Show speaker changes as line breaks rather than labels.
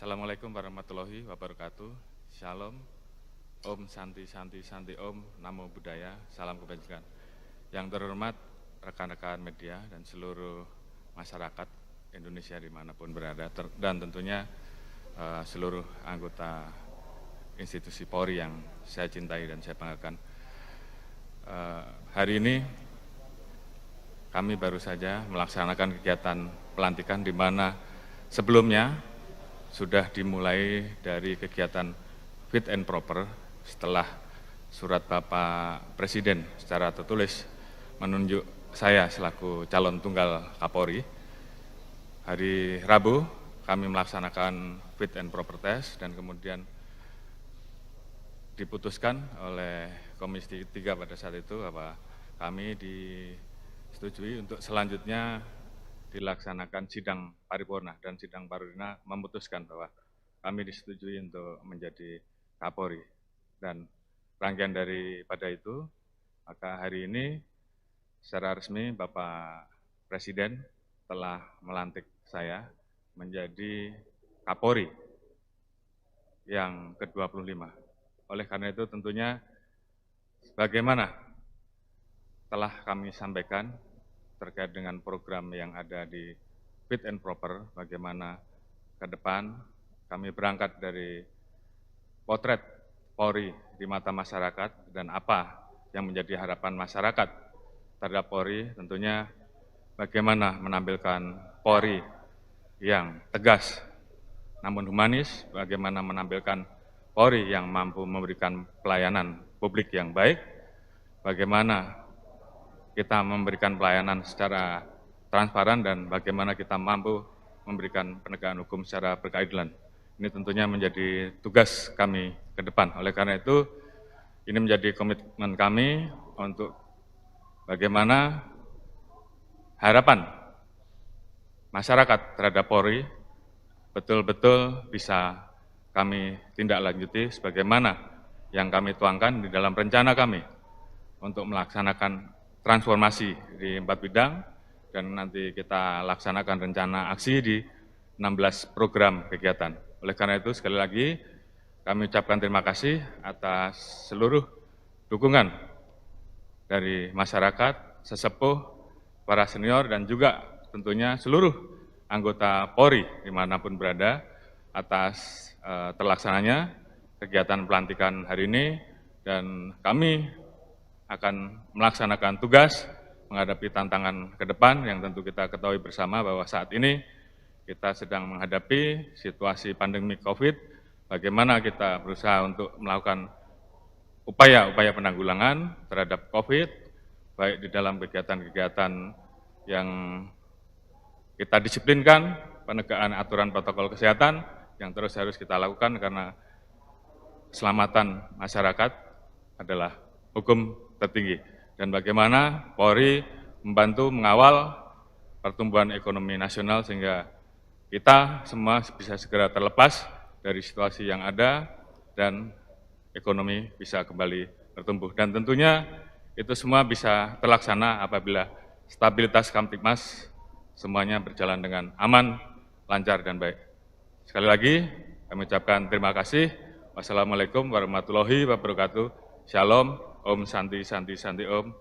Assalamualaikum warahmatullahi wabarakatuh. Shalom, Om Santi Santi Santi Om, Namo Buddhaya, salam kebajikan. Yang terhormat rekan-rekan media dan seluruh masyarakat Indonesia dimanapun berada, dan tentunya seluruh anggota institusi Polri yang saya cintai dan saya banggakan. Hari ini kami baru saja melaksanakan kegiatan pelantikan di mana sebelumnya sudah dimulai dari kegiatan fit and proper setelah surat Bapak Presiden secara tertulis menunjuk saya selaku calon tunggal Kapolri. Hari Rabu kami melaksanakan fit and proper test dan kemudian diputuskan oleh Komisi 3 pada saat itu bahwa kami disetujui untuk selanjutnya dilaksanakan sidang paripurna, dan sidang paripurna memutuskan bahwa kami disetujui untuk menjadi Kapolri. Dan rangkaian daripada itu, maka hari ini secara resmi Bapak Presiden telah melantik saya menjadi Kapolri yang ke-25. Oleh karena itu tentunya bagaimana telah kami sampaikan terkait dengan program yang ada di fit and proper, bagaimana ke depan kami berangkat dari potret Polri di mata masyarakat dan apa yang menjadi harapan masyarakat terhadap Polri, tentunya bagaimana menampilkan Polri yang tegas namun humanis, bagaimana menampilkan Polri yang mampu memberikan pelayanan publik yang baik, bagaimana kita memberikan pelayanan secara transparan dan bagaimana kita mampu memberikan penegakan hukum secara berkeadilan. Ini tentunya menjadi tugas kami ke depan. Oleh karena itu, ini menjadi komitmen kami untuk bagaimana harapan masyarakat terhadap Polri betul-betul bisa kami tindak lanjuti sebagaimana yang kami tuangkan di dalam rencana kami untuk melaksanakan transformasi di 4 bidang, dan nanti kita laksanakan rencana aksi di 16 program kegiatan. Oleh karena itu, sekali lagi kami ucapkan terima kasih atas seluruh dukungan dari masyarakat, sesepuh, para senior, dan juga tentunya seluruh anggota Polri dimanapun berada atas terlaksananya kegiatan pelantikan hari ini, dan kami akan melaksanakan tugas menghadapi tantangan ke depan yang tentu kita ketahui bersama bahwa saat ini kita sedang menghadapi situasi pandemi COVID, bagaimana kita berusaha untuk melakukan upaya-upaya penanggulangan terhadap COVID, baik di dalam kegiatan-kegiatan yang kita disiplinkan, penegakan aturan protokol kesehatan yang terus harus kita lakukan karena keselamatan masyarakat adalah hukum tertinggi, dan bagaimana Polri membantu mengawal pertumbuhan ekonomi nasional sehingga kita semua bisa segera terlepas dari situasi yang ada dan ekonomi bisa kembali bertumbuh. Dan tentunya itu semua bisa terlaksana apabila stabilitas Kamtibmas semuanya berjalan dengan aman, lancar, dan baik. Sekali lagi kami ucapkan terima kasih. Wassalamualaikum warahmatullahi wabarakatuh. Shalom, Om Santi Santi Santi Om,